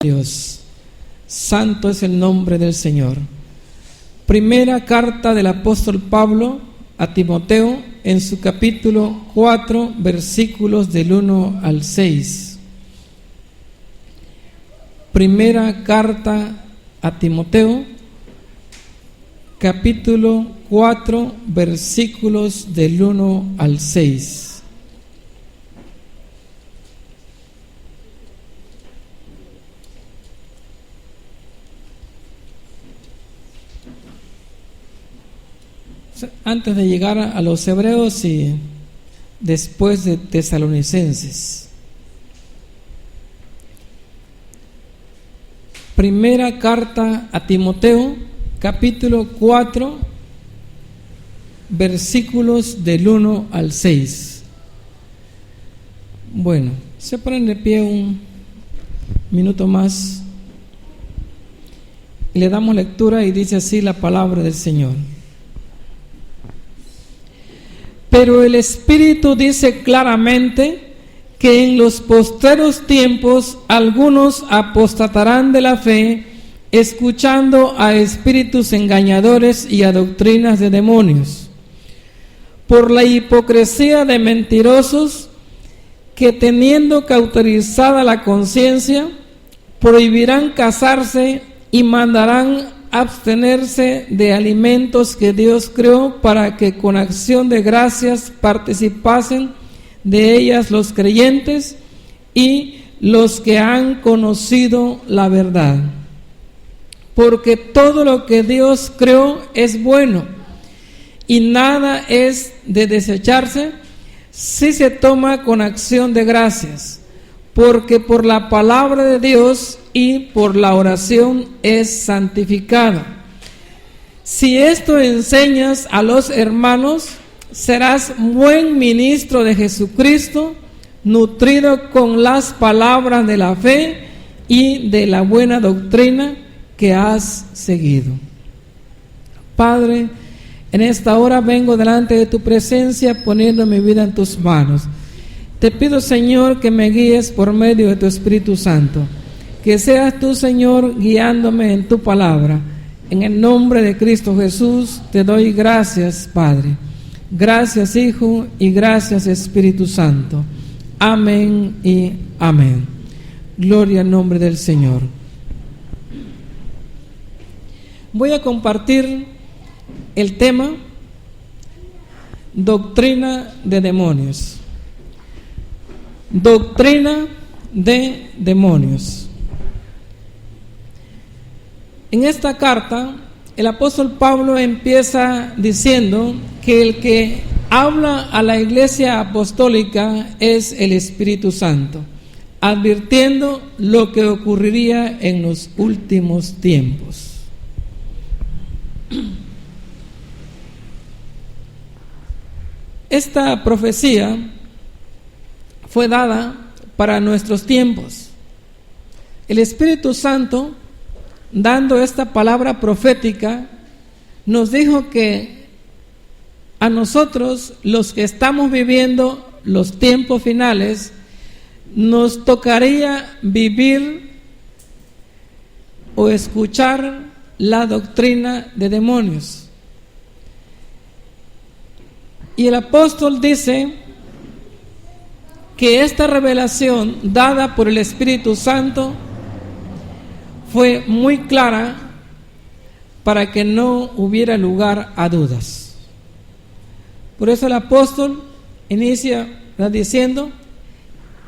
Dios, santo es el nombre del Señor. Primera carta del apóstol Pablo a Timoteo, en su capítulo 4, versículos del 1 al 6. Primera carta a Timoteo, capítulo 4, versículos del 1 al 6. Antes de llegar a los hebreos y después de tesalonicenses. Primera carta a Timoteo, capítulo 4, versículos del 1 al 6. Bueno, se ponen de pie un minuto más y le damos lectura, y dice así la palabra del Señor. Pero el Espíritu dice claramente que en los postreros tiempos algunos apostatarán de la fe, escuchando a espíritus engañadores y a doctrinas de demonios, por la hipocresía de mentirosos que, teniendo cauterizada la conciencia, prohibirán casarse y mandarán abstenerse de alimentos que Dios creó, para que con acción de gracias participasen de ellas los creyentes y los que han conocido la verdad. Porque todo lo que Dios creó es bueno, y nada es de desecharse si se toma con acción de gracias, porque por la palabra de Dios y por la oración es santificada. Si esto enseñas a los hermanos, serás buen ministro de Jesucristo, nutrido con las palabras de la fe y de la buena doctrina que has seguido. Padre, en esta hora vengo delante de tu presencia, poniendo mi vida en tus manos. Te pido, Señor, que me guíes por medio de tu Espíritu Santo. Que seas tú, Señor, guiándome en tu palabra. En el nombre de Cristo Jesús te doy gracias, Padre. Gracias, Hijo, y gracias, Espíritu Santo. Amén y amén. Gloria al nombre del Señor. Voy a compartir el tema doctrina de demonios. Doctrina de demonios. En esta carta, el apóstol Pablo empieza diciendo que el que habla a la iglesia apostólica es el Espíritu Santo, advirtiendo lo que ocurriría en los últimos tiempos. Esta profecía fue dada para nuestros tiempos. El Espíritu Santo, dando esta palabra profética, nos dijo que a nosotros, los que estamos viviendo los tiempos finales, nos tocaría vivir o escuchar la doctrina de demonios. Y el apóstol dice que esta revelación dada por el Espíritu Santo fue muy clara para que no hubiera lugar a dudas. Por eso el apóstol inicia diciendo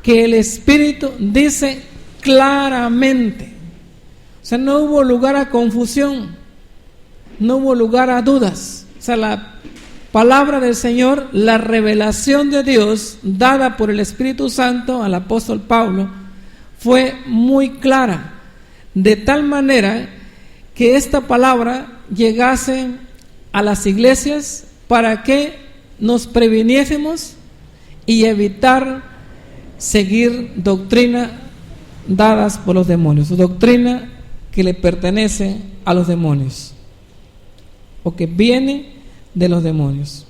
que el Espíritu dice claramente. O sea, no hubo lugar a confusión, no hubo lugar a dudas. O sea, la palabra del Señor, la revelación de Dios dada por el Espíritu Santo al apóstol Pablo, fue muy clara. De tal manera que esta palabra llegase a las iglesias para que nos previniésemos y evitar seguir doctrina dadas por los demonios, doctrina que le pertenece a los demonios o que viene de los demonios.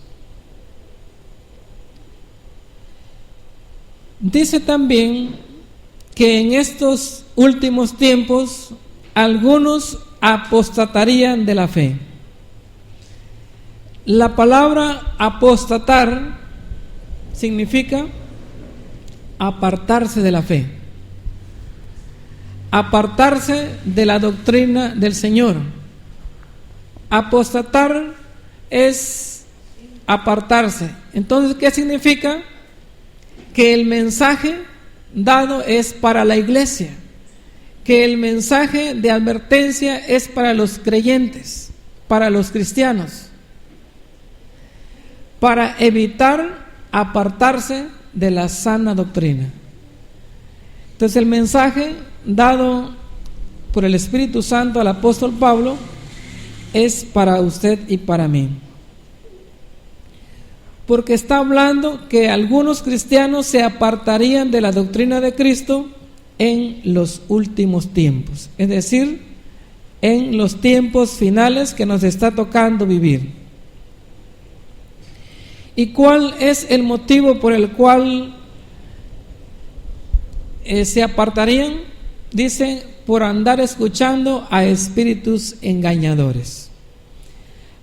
Dice también que en estos últimos tiempos algunos apostatarían de la fe. La palabra apostatar significa apartarse de la fe, apartarse de la doctrina del Señor. Apostatar es apartarse. Entonces, ¿qué significa? Que el mensaje dado es para la iglesia, que el mensaje de advertencia es para los creyentes, para los cristianos, para evitar apartarse de la sana doctrina. Entonces, el mensaje dado por el Espíritu Santo al apóstol Pablo es para usted y para mí, porque está hablando que algunos cristianos se apartarían de la doctrina de Cristo en los últimos tiempos, es decir, en los tiempos finales que nos está tocando vivir. ¿Y cuál es el motivo por el cual se apartarían? Dice, por andar escuchando a espíritus engañadores.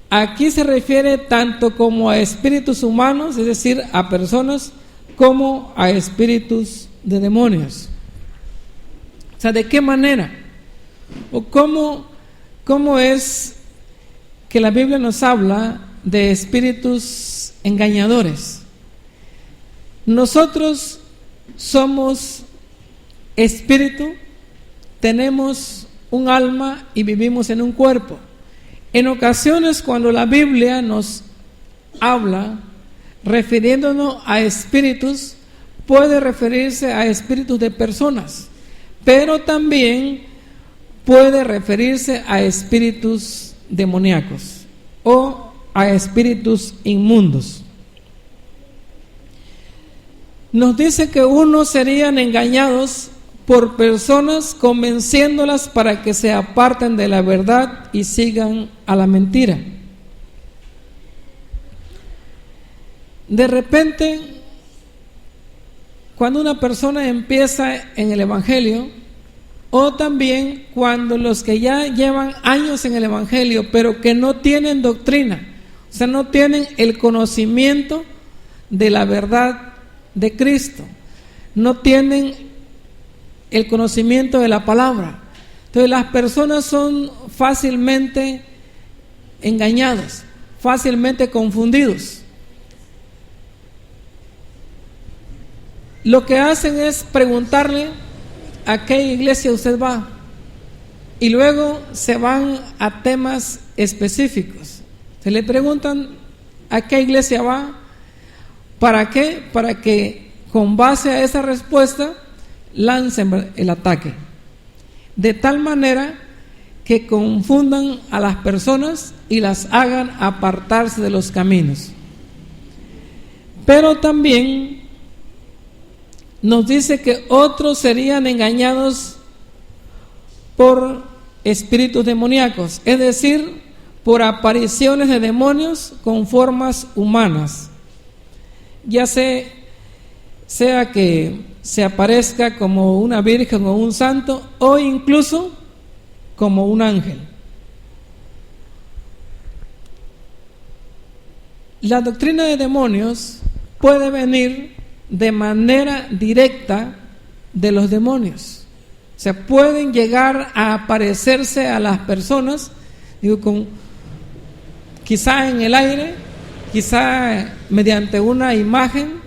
Aquí se refiere tanto como a espíritus humanos, es decir, a personas, como a espíritus de demonios. O sea, ¿de qué manera? ¿O cómo es que la Biblia nos habla de espíritus engañadores? Nosotros somos espíritu, tenemos un alma y vivimos en un cuerpo. En ocasiones, cuando la Biblia nos habla refiriéndonos a espíritus, puede referirse a espíritus de personas, pero también puede referirse a espíritus demoníacos o a espíritus inmundos. Nos dice que unos serían engañados por personas, convenciéndolas para que se aparten de la verdad y sigan a la mentira. De repente, cuando una persona empieza en el Evangelio, o también cuando los que ya llevan años en el Evangelio, pero que no tienen doctrina, o sea, no tienen el conocimiento de la verdad de Cristo, no tienen el conocimiento de la palabra. Entonces las personas son fácilmente engañados, fácilmente confundidos. Lo que hacen es preguntarle a qué iglesia usted va, y luego se van a temas específicos. Se le preguntan a qué iglesia va, ¿para qué? Para que con base a esa respuesta lancen el ataque, de tal manera que confundan a las personas y las hagan apartarse de los caminos. Pero también nos dice que otros serían engañados por espíritus demoníacos, es decir, por apariciones de demonios con formas humanas, ya sea que se aparezca como una virgen o un santo, o incluso como un ángel. La doctrina de demonios puede venir de manera directa de los demonios. O sea, pueden llegar a aparecerse a las personas, quizá en el aire, quizá mediante una imagen,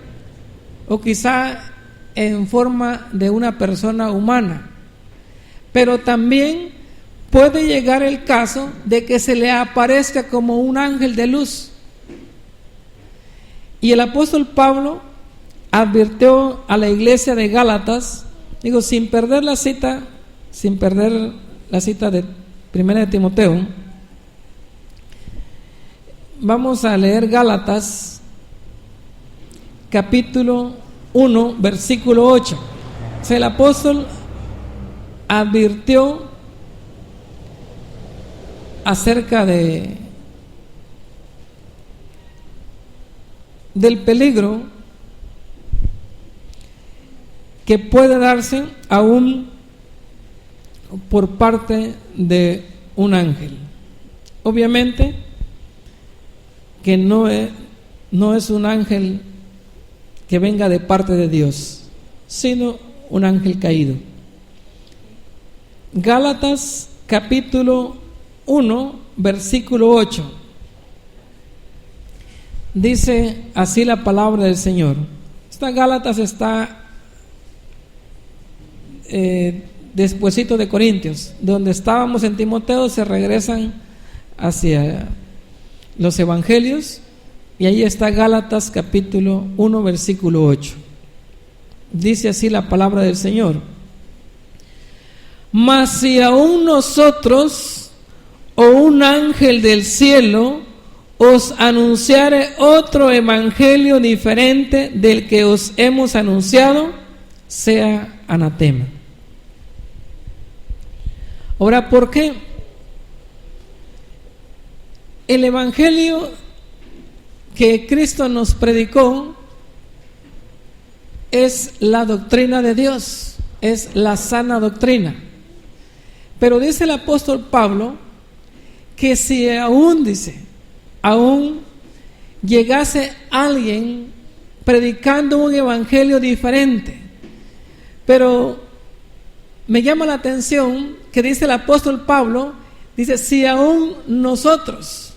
o quizá en forma de una persona humana. Pero también puede llegar el caso de que se le aparezca como un ángel de luz. Y el apóstol Pablo advirtió a la iglesia de Gálatas, sin perder la cita de 1 de Timoteo, vamos a leer Gálatas capítulo 1, versículo 8. O sea, el apóstol advirtió acerca del peligro que puede darse aún por parte de un ángel. Obviamente que no es un ángel que venga de parte de Dios, sino un ángel caído. Gálatas capítulo 1, versículo 8. Dice así la palabra del Señor. Esta Gálatas está despuesito de Corintios. Donde estábamos en Timoteo se regresan hacia los evangelios, y ahí está Gálatas capítulo 1, versículo 8. Dice así la palabra del Señor: mas si aún nosotros o un ángel del cielo os anunciare otro evangelio diferente del que os hemos anunciado, sea anatema. Ahora, ¿por qué? El evangelio que Cristo nos predicó es la doctrina de Dios, es la sana doctrina. Pero dice el apóstol Pablo que si aún llegase alguien predicando un evangelio diferente, pero me llama la atención que dice el apóstol Pablo, dice si aún nosotros,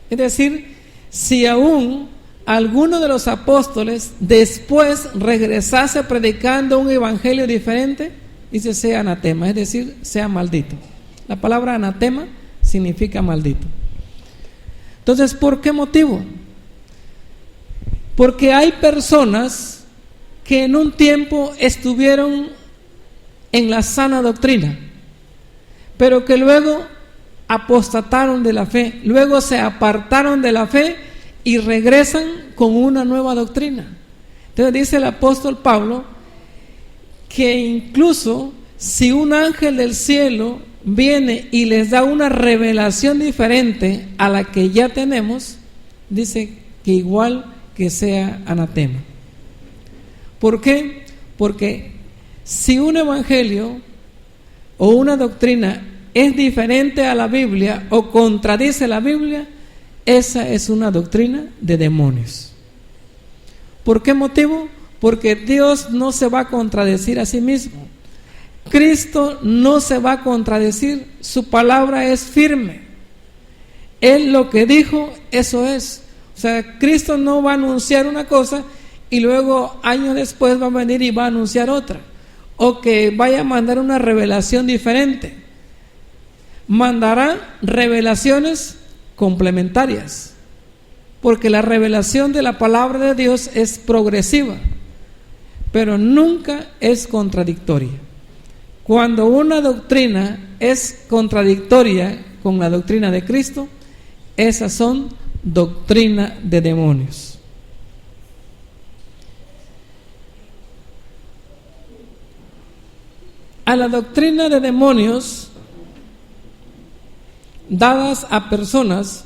es decir, si aún alguno de los apóstoles después regresase predicando un evangelio diferente, dice sea anatema, es decir, sea maldito. La palabra anatema significa maldito. Entonces, ¿por qué motivo? Porque hay personas que en un tiempo estuvieron en la sana doctrina, pero que luego apostataron de la fe, luego se apartaron de la fe y regresan con una nueva doctrina. Entonces dice el apóstol Pablo que incluso si un ángel del cielo viene y les da una revelación diferente a la que ya tenemos, dice que igual que sea anatema. ¿Por qué? Porque si un evangelio o una doctrina es diferente a la Biblia o contradice la Biblia, esa es una doctrina de demonios. ¿Por qué motivo? Porque Dios no se va a contradecir a sí mismo. Cristo no se va a contradecir, su palabra es firme. Él lo que dijo, eso es. O sea, Cristo no va a anunciar una cosa y luego años después va a venir y va a anunciar otra, o que vaya a mandar una revelación diferente. Mandará revelaciones complementarias, porque la revelación de la palabra de Dios es progresiva, pero nunca es contradictoria. Cuando una doctrina es contradictoria con la doctrina de Cristo, esas son doctrina de demonios. A la doctrina de demonios dadas a personas,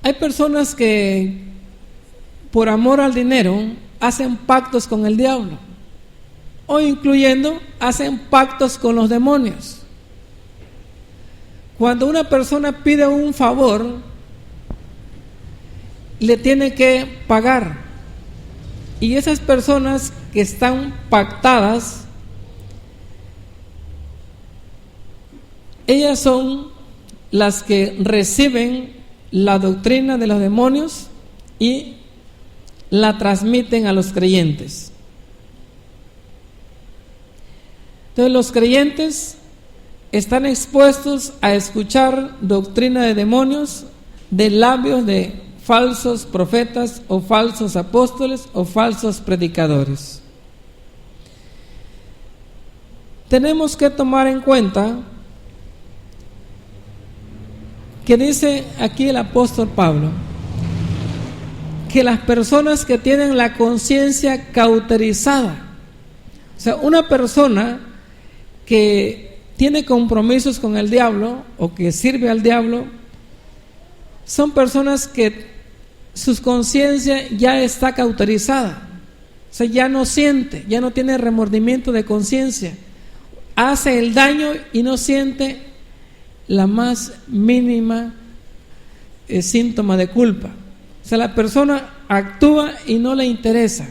hay personas que por amor al dinero hacen pactos con el diablo, o incluyendo hacen pactos con los demonios. Cuando una persona pide un favor, le tiene que pagar, y esas personas que están pactadas, ellas son las que reciben la doctrina de los demonios y la transmiten a los creyentes. Entonces los creyentes están expuestos a escuchar doctrina de demonios de labios de falsos profetas o falsos apóstoles o falsos predicadores. Tenemos que tomar en cuenta que dice aquí el apóstol Pablo que las personas que tienen la conciencia cauterizada, o sea, una persona que tiene compromisos con el diablo o que sirve al diablo, son personas que su conciencia ya está cauterizada, o sea, ya no siente, ya no tiene remordimiento de conciencia, hace el daño y no siente la más mínima síntoma de culpa. O sea, la persona actúa y no le interesa.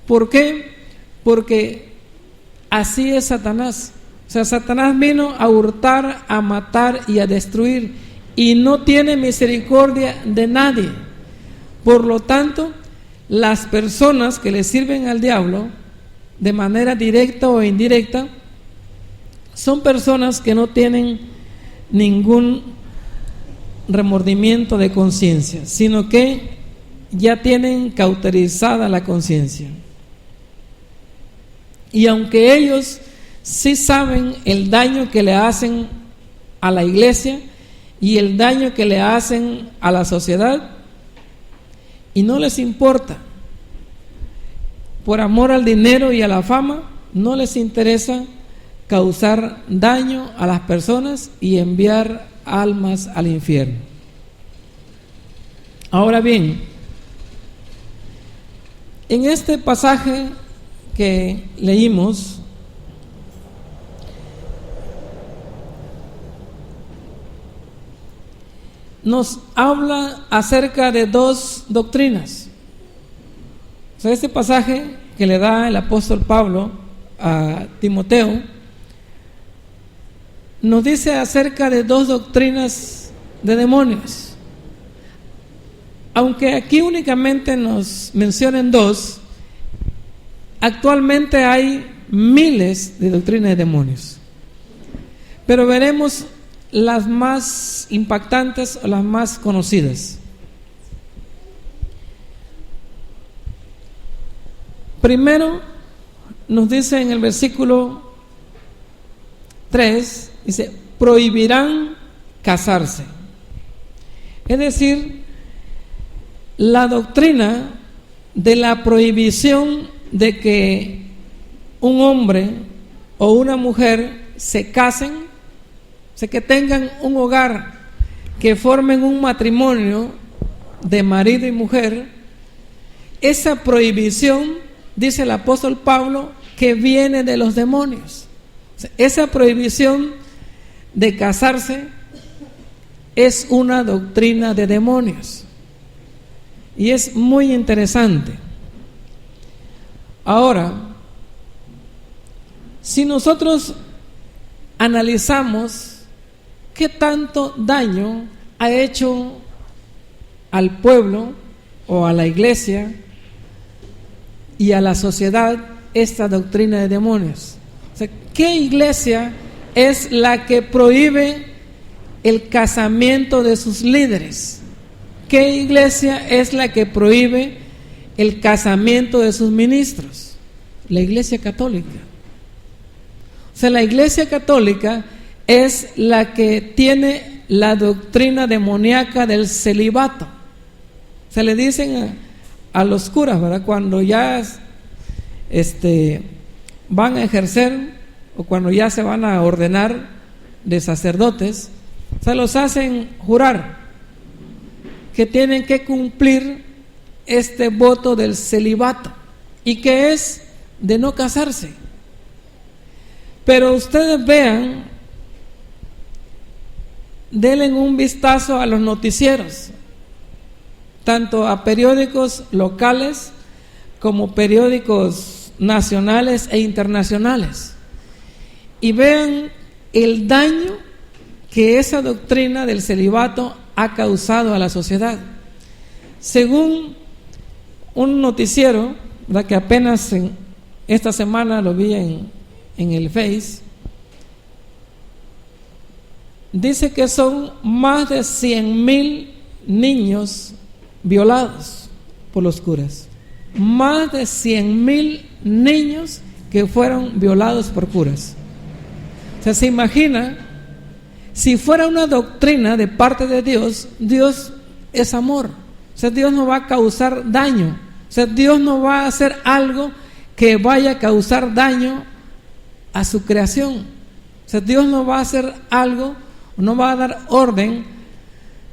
¿Por qué? Porque así es Satanás. O sea, Satanás vino a hurtar, a matar y a destruir, y no tiene misericordia de nadie. Por lo tanto, las personas que le sirven al diablo de manera directa o indirecta son personas que no tienen ningún remordimiento de conciencia, sino que ya tienen cauterizada la conciencia. Y aunque ellos sí saben el daño que le hacen a la iglesia y el daño que le hacen a la sociedad, y no les importa, por amor al dinero y a la fama, no les interesa causar daño a las personas y enviar almas al infierno. Ahora bien, en este pasaje que leímos, nos habla acerca de dos doctrinas. O sea, este pasaje que le da el apóstol Pablo a Timoteo nos dice acerca de dos doctrinas de demonios. Aunque aquí únicamente nos mencionen dos, actualmente hay miles de doctrinas de demonios. Pero veremos las más impactantes o las más conocidas. Primero nos dice en el versículo 3, dice, prohibirán casarse. Es decir, la doctrina de la prohibición de que un hombre o una mujer se casen, o sea, que tengan un hogar, que formen un matrimonio de marido y mujer. Esa prohibición, dice el apóstol Pablo, que viene de los demonios. O sea, esa prohibición de casarse es una doctrina de demonios. Y es muy interesante. Ahora, si nosotros analizamos qué tanto daño ha hecho al pueblo o a la iglesia y a la sociedad esta doctrina de demonios. O sea, ¿qué iglesia es la que prohíbe el casamiento de sus líderes? ¿Qué iglesia es la que prohíbe el casamiento de sus ministros? La Iglesia Católica. O sea, la Iglesia Católica es la que tiene la doctrina demoníaca del celibato. Se le dicen a los curas, ¿verdad? Cuando ya van a ejercer o cuando ya se van a ordenar de sacerdotes, se los hacen jurar que tienen que cumplir este voto del celibato y que es de no casarse. Pero ustedes vean, denle un vistazo a los noticieros, tanto a periódicos locales como periódicos nacionales e internacionales, y vean el daño que esa doctrina del celibato ha causado a la sociedad. Según un noticiero, ¿verdad?, que apenas esta semana lo vi en el Face, dice que son más de 100,000 niños violados por los curas. Más de 100,000 niños que fueron violados por curas. O sea, se imagina, si fuera una doctrina de parte de Dios, Dios es amor. O sea, Dios no va a causar daño. O sea, Dios no va a hacer algo que vaya a causar daño a su creación. O sea, Dios no va a hacer algo, no va a dar orden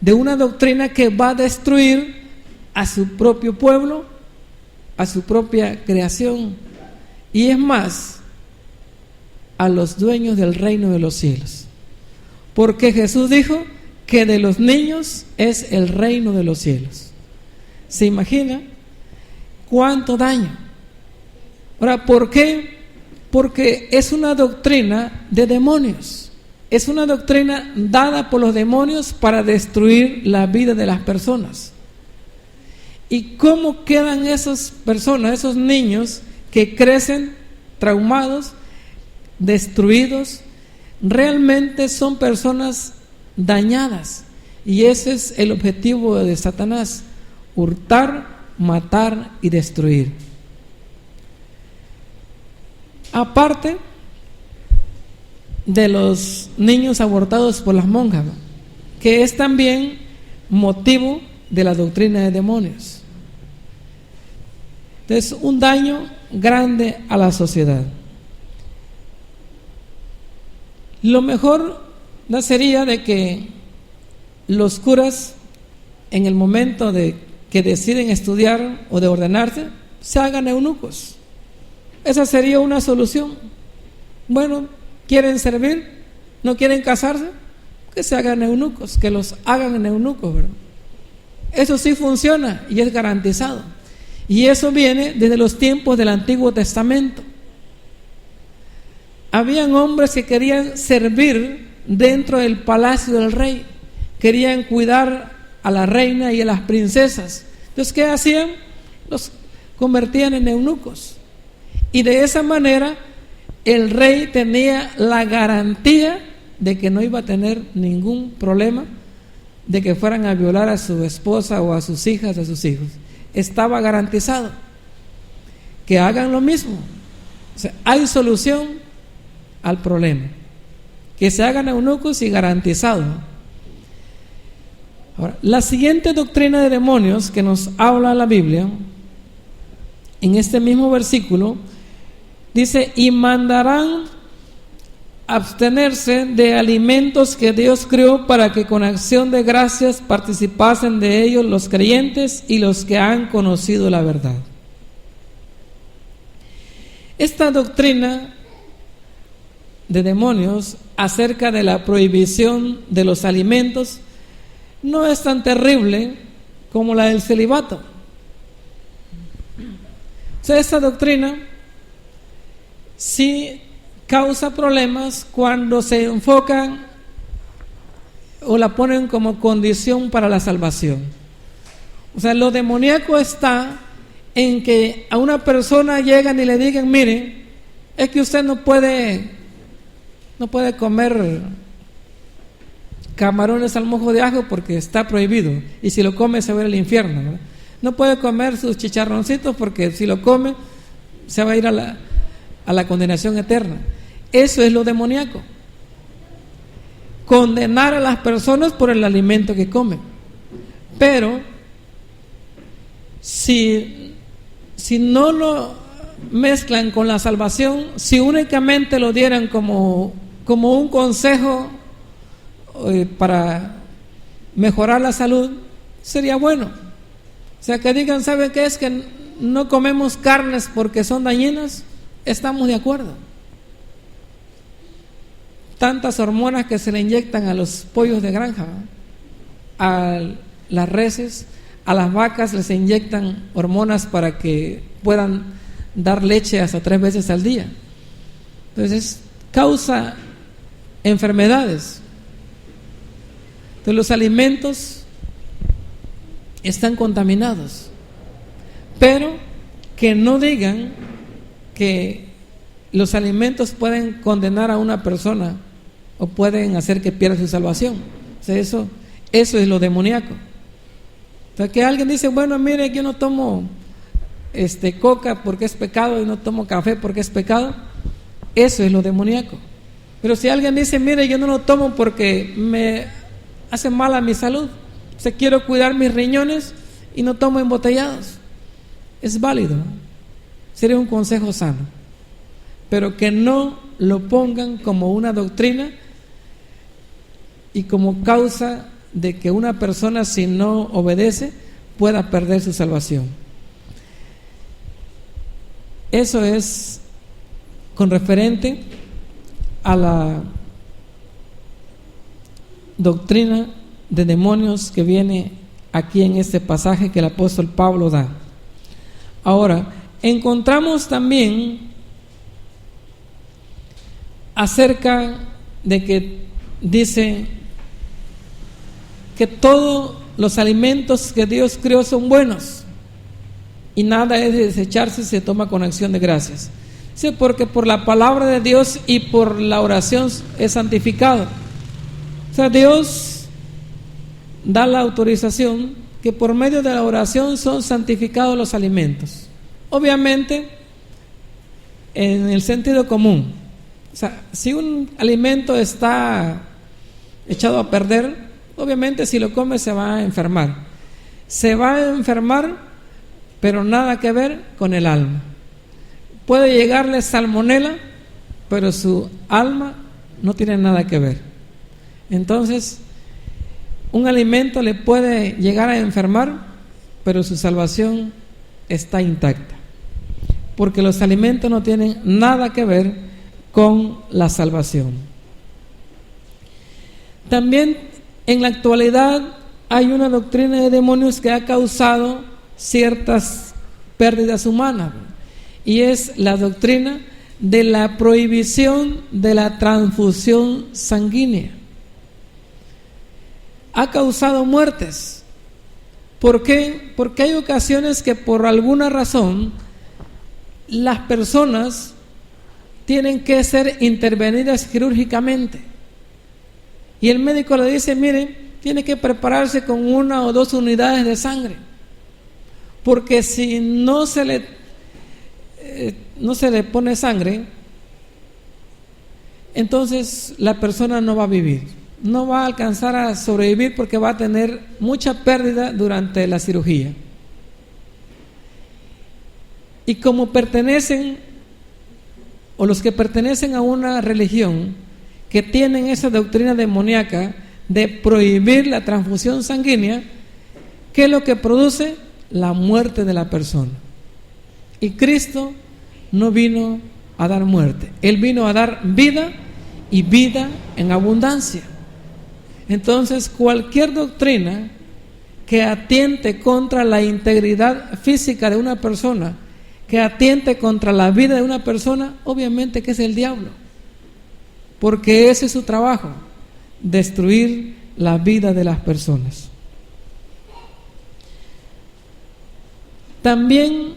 de una doctrina que va a destruir a su propio pueblo, a su propia creación. Y es más, a los dueños del reino de los cielos. Porque Jesús dijo que de los niños es el reino de los cielos. ¿Se imagina cuánto daño? Ahora, ¿por qué? Porque es una doctrina de demonios. Es una doctrina dada por los demonios para destruir la vida de las personas. ¿Y cómo quedan esas personas, esos niños que crecen traumados, destruidos? Realmente son personas dañadas. Y ese es el objetivo de Satanás: hurtar, matar y destruir. Aparte de los niños abortados por las monjas, que es también motivo de la doctrina de demonios. Entonces, un daño grande a la sociedad. Lo mejor sería de que los curas, en el momento de que deciden estudiar o de ordenarse, se hagan eunucos. Esa sería una solución. Bueno, ¿quieren servir? ¿No quieren casarse? Que se hagan eunucos, que los hagan en eunucos, ¿verdad? Eso sí funciona y es garantizado. Y eso viene desde los tiempos del Antiguo Testamento. Habían hombres que querían servir dentro del palacio del rey, querían cuidar a la reina y a las princesas. Entonces, ¿qué hacían? Los convertían en eunucos. Y de esa manera el rey tenía la garantía de que no iba a tener ningún problema de que fueran a violar a su esposa o a sus hijas, a sus hijos. Estaba garantizado. Que hagan lo mismo. O sea, hay solución al problema. Que se hagan eunucos y garantizado. Ahora, la siguiente doctrina de demonios que nos habla la Biblia, en este mismo versículo, dice: y mandarán abstenerse de alimentos que Dios creó para que con acción de gracias participasen de ellos los creyentes y los que han conocido la verdad. Esta doctrina de demonios acerca de la prohibición de los alimentos no es tan terrible como la del celibato. O sea, esta doctrina sí causa problemas cuando se enfocan o la ponen como condición para la salvación. O sea, lo demoníaco está en que a una persona llegan y le digan: mire, es que usted no puede comer camarones al mojo de ajo porque está prohibido, y si lo come se va a ir al infierno, ¿verdad? No puede comer sus chicharroncitos porque si lo come se va a ir a la condenación eterna. Eso es lo demoníaco: condenar a las personas por el alimento que comen. Pero si no lo mezclan con la salvación, si únicamente lo dieran como un consejo para mejorar la salud, sería bueno. O sea, que digan: ¿saben qué? Es que no comemos carnes porque son dañinas. Estamos de acuerdo. Tantas hormonas que se le inyectan a los pollos de granja, a las reses, a las vacas les inyectan hormonas para que puedan dar leche hasta 3 veces al día. Entonces causa enfermedades. Entonces los alimentos están contaminados. Pero que no digan que los alimentos pueden condenar a una persona o pueden hacer que pierda su salvación. O sea, eso es lo demoníaco. O sea, que alguien dice: bueno, mire, yo no tomo coca porque es pecado y no tomo café porque es pecado. Eso es lo demoníaco. Pero si alguien dice: mire, yo no lo tomo porque me hace mal a mi salud, o sea, quiero cuidar mis riñones y no tomo embotellados, es válido. Sería un consejo sano, pero que no lo pongan como una doctrina y como causa de que una persona, si no obedece, pueda perder su salvación. Eso es con referente a la doctrina de demonios que viene aquí en este pasaje que el apóstol Pablo da. Ahora, encontramos también acerca de que dice que todos los alimentos que Dios creó son buenos y nada es de desecharse si se toma con acción de gracias. Sí, porque por la palabra de Dios y por la oración es santificado. O sea, Dios da la autorización que por medio de la oración son santificados los alimentos. Obviamente, en el sentido común. O sea, si un alimento está echado a perder, obviamente si lo come se va a enfermar. Se va a enfermar, pero nada que ver con el alma. Puede llegarle salmonela, pero su alma no tiene nada que ver. Entonces, un alimento le puede llegar a enfermar, pero su salvación está intacta. Porque los alimentos no tienen nada que ver con la salvación. También en la actualidad hay una doctrina de demonios que ha causado ciertas pérdidas humanas, y es la doctrina de la prohibición de la transfusión sanguínea. Ha causado muertes. ¿Por qué? Porque hay ocasiones que por alguna razón las personas tienen que ser intervenidas quirúrgicamente y el médico le dice: mire, tiene que prepararse con 1 o 2 unidades de sangre, porque si no se le pone sangre, entonces la persona no va a vivir, no va a alcanzar a sobrevivir, porque va a tener mucha pérdida durante la cirugía. Y como pertenecen, o los que pertenecen a una religión que tienen esa doctrina demoníaca de prohibir la transfusión sanguínea, ¿qué es lo que produce? La muerte de la persona. Y Cristo no vino a dar muerte, Él vino a dar vida, y vida en abundancia. Entonces, cualquier doctrina que atiente contra la integridad física de una persona, que atiente contra la vida de una persona, obviamente que es el diablo, porque ese es su trabajo, destruir la vida de las personas. También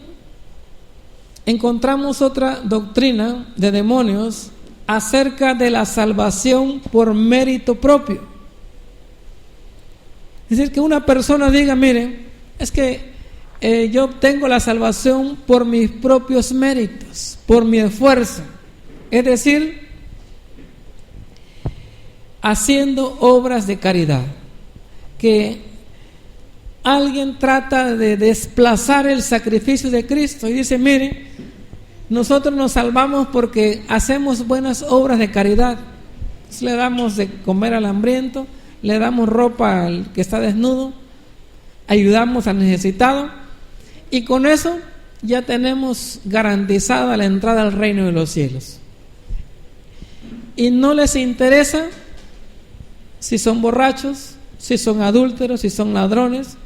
encontramos otra doctrina de demonios acerca de la salvación por mérito propio. Es decir, que una persona diga: mire, es que yo obtengo la salvación por mis propios méritos, por mi esfuerzo. Es decir, haciendo obras de caridad. Que alguien trata de desplazar el sacrificio de Cristo y dice: mire, nosotros nos salvamos porque hacemos buenas obras de caridad. Entonces, le damos de comer al hambriento, le damos ropa al que está desnudo, ayudamos al necesitado, y con eso ya tenemos garantizada la entrada al reino de los cielos. Y no les interesa si son borrachos, si son adúlteros, si son ladrones.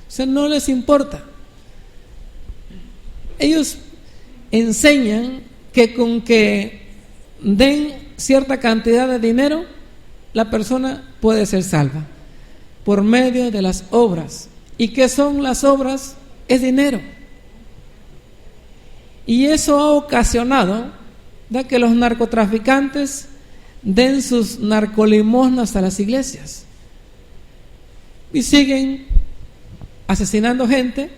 O sea, no les importa. Ellos enseñan que con que den cierta cantidad de dinero, la persona puede ser salva por medio de las obras. ¿Y qué son las obras? Es dinero. Y eso ha ocasionado que los narcotraficantes den sus narcolimosnas a las iglesias y siguen asesinando gente,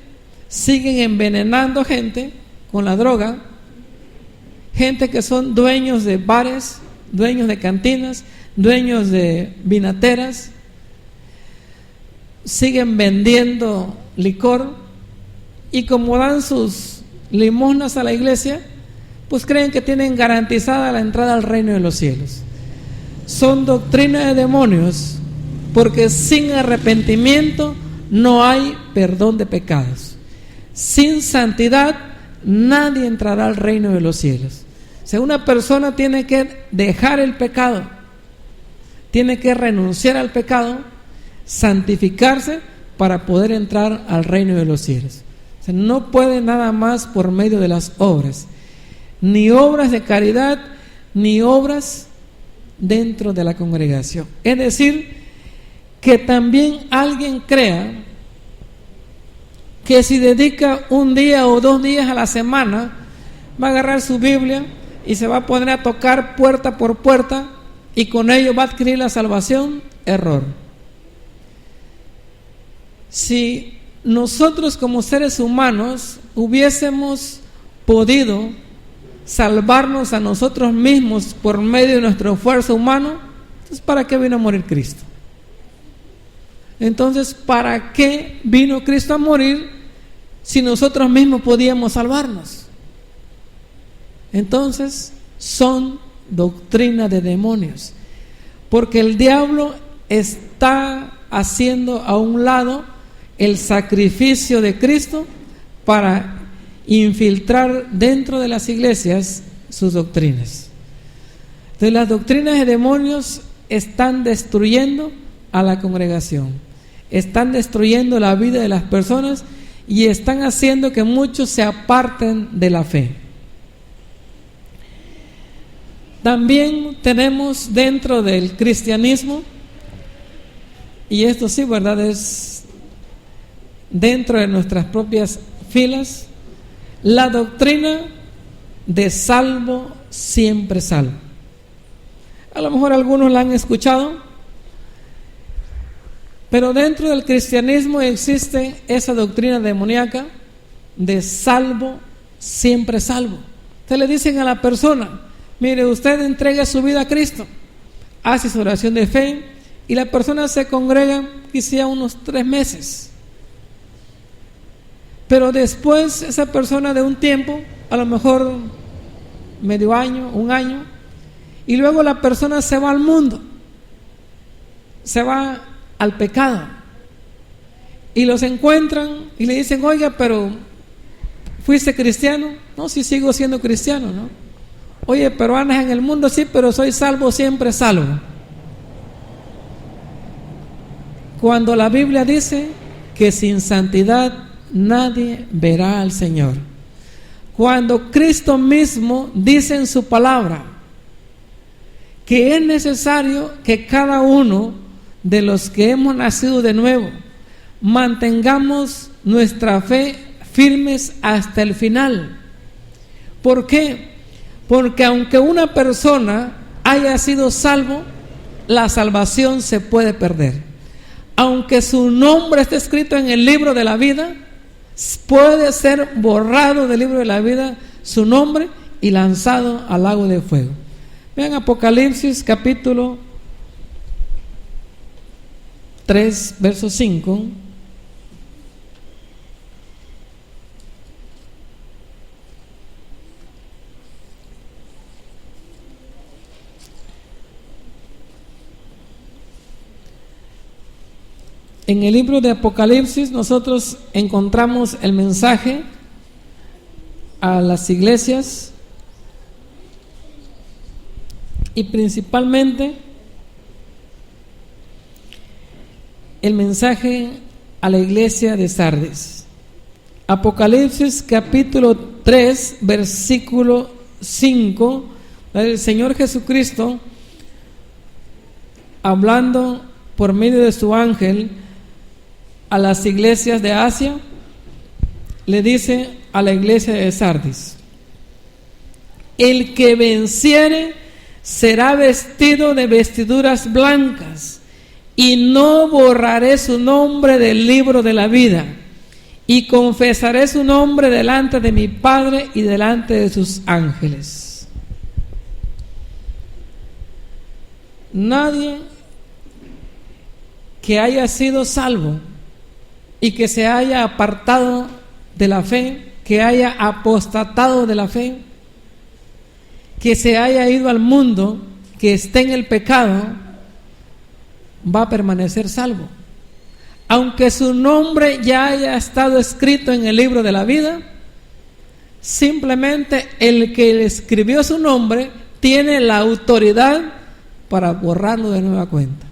siguen envenenando gente con la droga, gente que son dueños de bares, dueños de cantinas, dueños de vinateras, siguen vendiendo licor, y como dan sus limosnas a la iglesia, pues creen que tienen garantizada la entrada al reino de los cielos. Son doctrinas de demonios, porque sin arrepentimiento no hay perdón de pecados. Sin santidad nadie entrará al reino de los cielos. sea, una persona tiene que dejar el pecado, tiene que renunciar al pecado, santificarse para poder entrar al reino de los cielos. O sea, no puede nada más por medio de las obras, ni obras de caridad, ni obras dentro de la congregación. Es decir, que también alguien crea que si dedica un día o 2 días a la semana, va a agarrar su Biblia y se va a poner a tocar puerta por puerta y con ello va a adquirir la salvación. Error. Si nosotros como seres humanos hubiésemos podido salvarnos a nosotros mismos por medio de nuestro esfuerzo humano, entonces ¿para qué vino a morir Cristo? Entonces, ¿para qué vino Cristo a morir si nosotros mismos podíamos salvarnos? Entonces, son doctrina de demonios, porque el diablo está haciendo a un lado el sacrificio de Cristo para infiltrar dentro de las iglesias sus doctrinas. Entonces, las doctrinas de demonios están destruyendo a la congregación, están destruyendo la vida de las personas y están haciendo que muchos se aparten de la fe. También tenemos dentro del cristianismo, y esto sí, verdad, es dentro de nuestras propias filas, la doctrina de salvo siempre salvo. A lo mejor algunos la han escuchado, pero dentro del cristianismo existe esa doctrina demoníaca de salvo siempre salvo. Entonces le dicen a la persona: mire, usted entrega su vida a Cristo, hace su oración de fe y la persona se congrega quizá unos 3 meses. Pero después esa persona de un tiempo, a lo mejor medio año, 1 año, y luego la persona se va al mundo, se va al pecado, y los encuentran y le dicen: oiga, pero ¿fuiste cristiano? No, sí, sigo siendo cristiano, ¿no? Oye, pero andas en el mundo, sí, pero soy salvo siempre salvo. Cuando la Biblia dice que sin santidad nadie verá al Señor. Cuando Cristo mismo dice en su palabra que es necesario que cada uno de los que hemos nacido de nuevo mantengamos nuestra fe firmes hasta el final. ¿Por qué? Porque aunque una persona haya sido salvo, la salvación se puede perder. Aunque su nombre esté escrito en el libro de la vida, puede ser borrado del libro de la vida su nombre y lanzado al lago de fuego. Vean Apocalipsis capítulo 3, verso 5. En el libro de Apocalipsis nosotros encontramos el mensaje a las iglesias y principalmente el mensaje a la iglesia de Sardis. Apocalipsis capítulo 3, versículo 5, el Señor Jesucristo, hablando por medio de su ángel a las iglesias de Asia, le dice a la iglesia de Sardis: el que venciere será vestido de vestiduras blancas, y no borraré su nombre del libro de la vida, y confesaré su nombre delante de mi Padre y delante de sus ángeles. Nadie que haya sido salvo y que se haya apartado de la fe, que haya apostatado de la fe, que se haya ido al mundo, que esté en el pecado, va a permanecer salvo. Aunque su nombre ya haya estado escrito en el libro de la vida, Simplemente el que le escribió su nombre tiene la autoridad para borrarlo de nueva cuenta.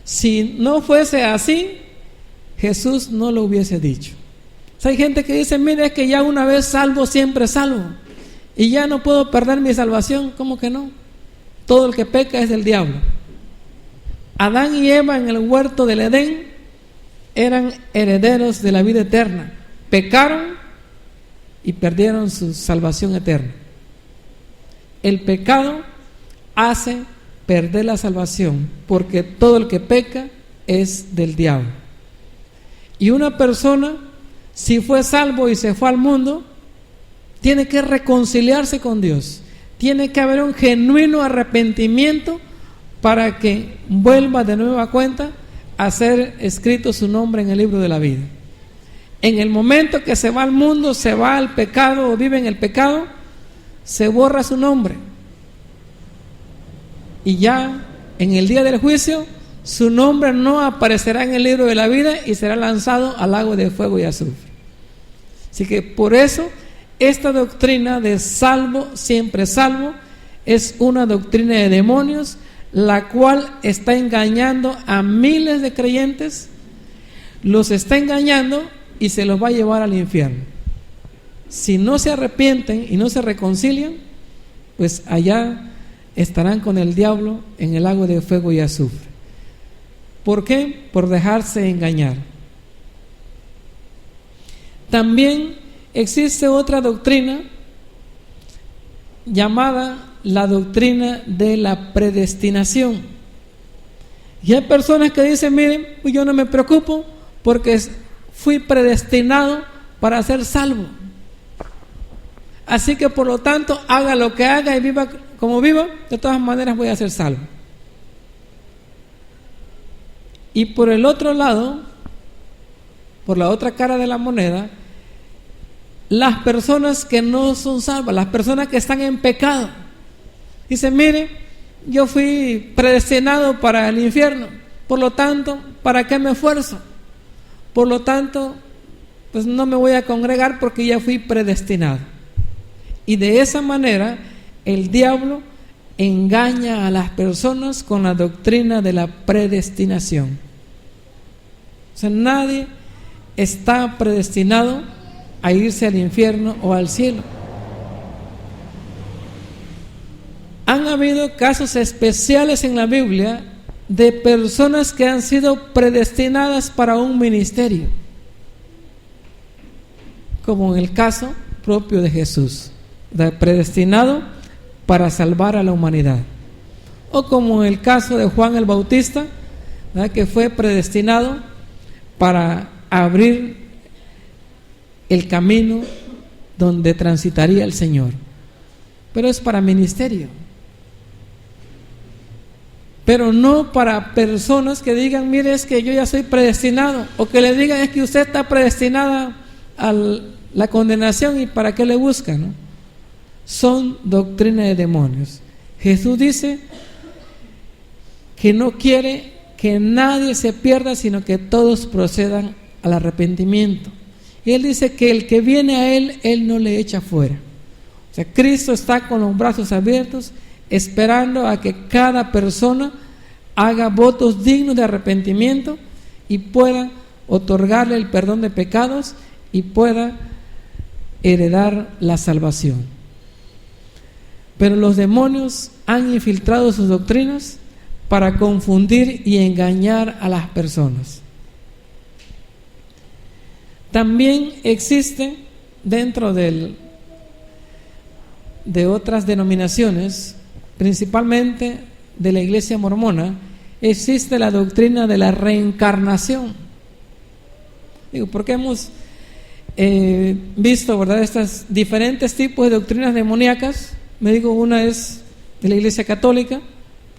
Si no fuese así, Jesús no lo hubiese dicho. O sea, hay gente que dice, mire, es que ya una vez salvo, siempre salvo, y ya no puedo perder mi salvación. ¿Cómo que no? Todo el que peca es del diablo. Adán y Eva en el huerto del Edén eran herederos de la vida eterna. Pecaron y perdieron su salvación eterna. El pecado hace perder la salvación, porque todo el que peca es del diablo. Y una persona, si fue salvo y se fue al mundo, tiene que reconciliarse con Dios. Tiene que haber un genuino arrepentimiento para que vuelva de nueva cuenta a ser escrito su nombre en el libro de la vida. En el momento que se va al mundo, se va al pecado o vive en el pecado, se borra su nombre. Y ya en el día del juicio, su nombre no aparecerá en el libro de la vida y será lanzado al lago de fuego y azufre. Así que por eso esta doctrina de salvo, siempre salvo, es una doctrina de demonios, la cual está engañando a miles de creyentes, los está engañando y se los va a llevar al infierno. Si no se arrepienten y no se reconcilian, pues allá estarán con el diablo en el lago de fuego y azufre. ¿Por qué? Por dejarse engañar. También existe otra doctrina llamada la doctrina de la predestinación. Y hay personas que dicen, miren, pues yo no me preocupo porque fui predestinado para ser salvo. Así que por lo tanto, haga lo que haga y viva como viva, de todas maneras voy a ser salvo. Y por el otro lado, por la otra cara de la moneda, las personas que no son salvas, las personas que están en pecado, dicen, mire, yo fui predestinado para el infierno, por lo tanto, ¿para qué me esfuerzo? Por lo tanto, pues no me voy a congregar porque ya fui predestinado. Y de esa manera, el diablo engaña a las personas con la doctrina de la predestinación. O sea, nadie está predestinado a irse al infierno o al cielo. Han habido casos especiales en la Biblia de personas que han sido predestinadas para un ministerio, como en el caso propio de Jesús, predestinado para salvar a la humanidad, o como en el caso de Juan el Bautista, ¿verdad?, que fue predestinado para abrir el camino donde transitaría el Señor, pero es para ministerio, pero no para personas que digan, mire, es que yo ya soy predestinado, o que le digan, es que usted está predestinada a la condenación y para qué le busca, ¿no? Son doctrina de demonios. Jesús dice que no quiere que nadie se pierda, sino que todos procedan al arrepentimiento. Y Él dice que el que viene a Él, Él no le echa fuera. O sea, Cristo está con los brazos abiertos, esperando a que cada persona haga votos dignos de arrepentimiento y pueda otorgarle el perdón de pecados y pueda heredar la salvación. Pero los demonios han infiltrado sus doctrinas para confundir y engañar a las personas. También existe dentro de otras denominaciones, principalmente de la Iglesia mormona, existe la doctrina de la reencarnación. Digo, porque hemos visto, ¿verdad?, estos diferentes tipos de doctrinas demoníacas. Me digo, una es de la Iglesia católica,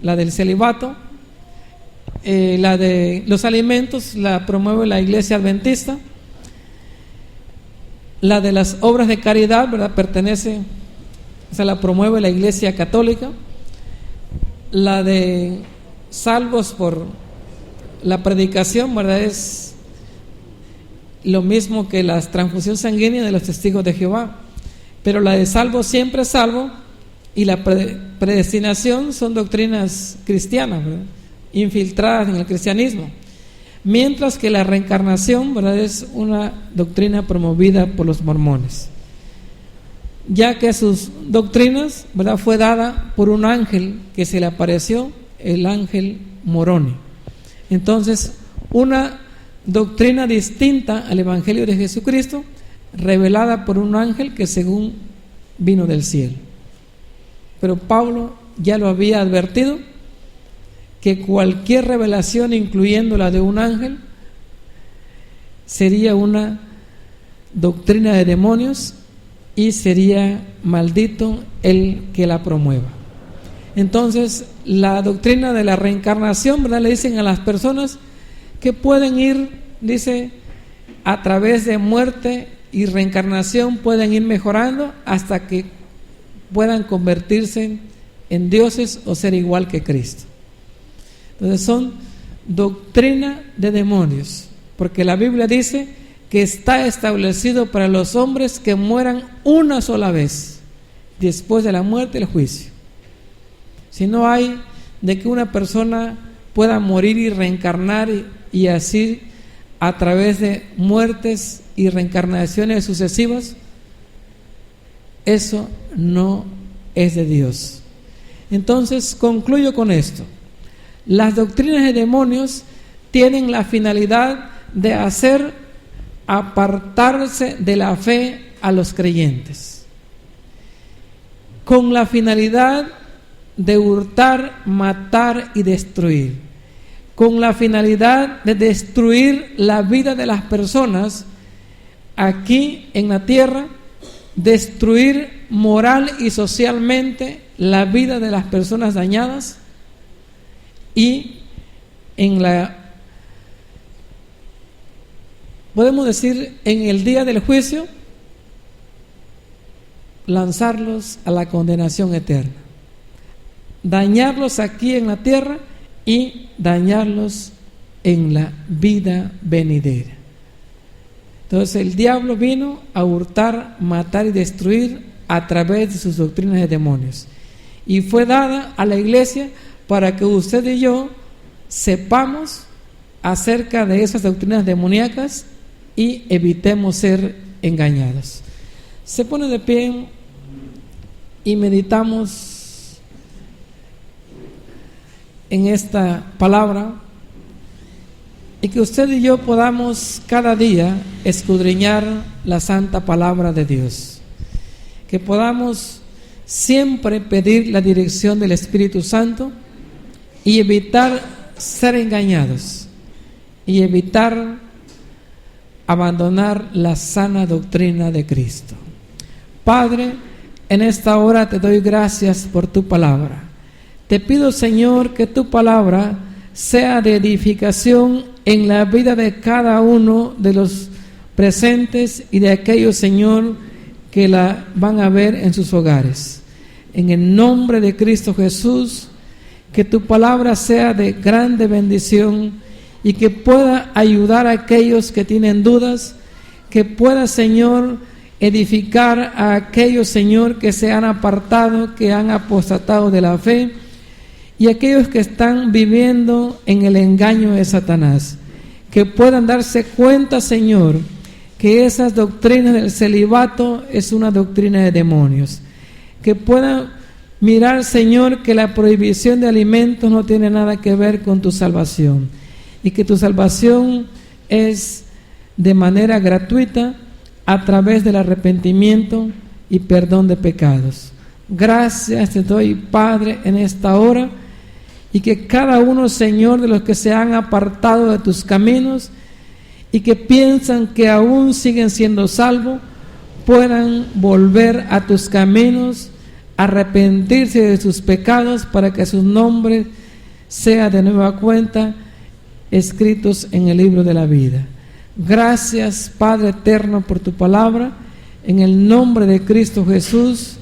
la del celibato, la de los alimentos la promueve la Iglesia adventista, la de las obras de caridad, ¿verdad?, pertenece, o sea, la promueve la Iglesia católica, la de salvos por la predicación, ¿verdad?, es lo mismo que la transfusión sanguínea de los testigos de Jehová. Pero la de salvo siempre salvo y la predestinación son doctrinas cristianas, ¿verdad?, infiltradas en el cristianismo. Mientras que la reencarnación, ¿verdad?, es una doctrina promovida por los mormones, ya que sus doctrinas, ¿verdad?, fue dada por un ángel que se le apareció, el ángel Moroni. Entonces, una doctrina distinta al Evangelio de Jesucristo, revelada por un ángel que según vino del cielo. Pero Pablo ya lo había advertido, que cualquier revelación, incluyendo la de un ángel, sería una doctrina de demonios y sería maldito el que la promueva. Entonces, la doctrina de la reencarnación, ¿verdad?, le dicen a las personas que pueden ir, dice, a través de muerte y reencarnación, pueden ir mejorando hasta que puedan convertirse en dioses o ser igual que Cristo. Entonces son doctrina de demonios, porque la Biblia dice que está establecido para los hombres que mueran una sola vez, después de la muerte el juicio. Si no hay de que una persona pueda morir y reencarnar y así a través de muertes y reencarnaciones sucesivas, eso no es de Dios. Entonces concluyo con esto: las doctrinas de demonios tienen la finalidad de hacer apartarse de la fe a los creyentes, con la finalidad de hurtar, matar y destruir, con la finalidad de destruir la vida de las personas aquí en la tierra, destruir moral y socialmente la vida de las personas dañadas, y podemos decir, en el día del juicio, lanzarlos a la condenación eterna, dañarlos aquí en la tierra y dañarlos en la vida venidera. Entonces el diablo vino a hurtar, matar y destruir a través de sus doctrinas de demonios, y fue dada a la iglesia para que usted y yo sepamos acerca de esas doctrinas demoníacas y evitemos ser engañados. Se pone de pie y meditamos en esta palabra, y que usted y yo podamos cada día escudriñar la santa palabra de Dios, que podamos siempre pedir la dirección del Espíritu Santo y evitar ser engañados y evitar abandonar la sana doctrina de Cristo. Padre, en esta hora te doy gracias por tu palabra. Te pido, Señor, que tu palabra sea de edificación en la vida de cada uno de los presentes y de aquellos, Señor, que la van a ver en sus hogares. En el nombre de Cristo Jesús, que tu palabra sea de grande bendición y que pueda ayudar a aquellos que tienen dudas, que pueda, Señor, edificar a aquellos, Señor, que se han apartado, que han apostatado de la fe, y aquellos que están viviendo en el engaño de Satanás, que puedan darse cuenta, Señor, que esas doctrinas del celibato es una doctrina de demonios, que puedan mirar, Señor, que la prohibición de alimentos no tiene nada que ver con tu salvación, y que tu salvación es de manera gratuita a través del arrepentimiento y perdón de pecados. Gracias te doy, Padre, en esta hora, y que cada uno, Señor, de los que se han apartado de tus caminos y que piensan que aún siguen siendo salvos, puedan volver a tus caminos, arrepentirse de sus pecados, para que sus nombres sean de nueva cuenta escritos en el libro de la vida. Gracias, Padre eterno, por tu palabra. En el nombre de Cristo Jesús,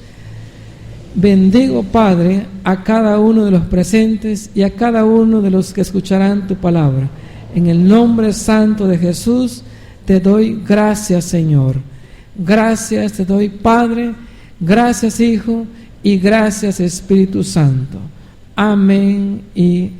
bendigo, Padre, a cada uno de los presentes y a cada uno de los que escucharán tu palabra. En el nombre santo de Jesús, te doy gracias, Señor. Gracias te doy, Padre, gracias, Hijo, y gracias, Espíritu Santo. Amén y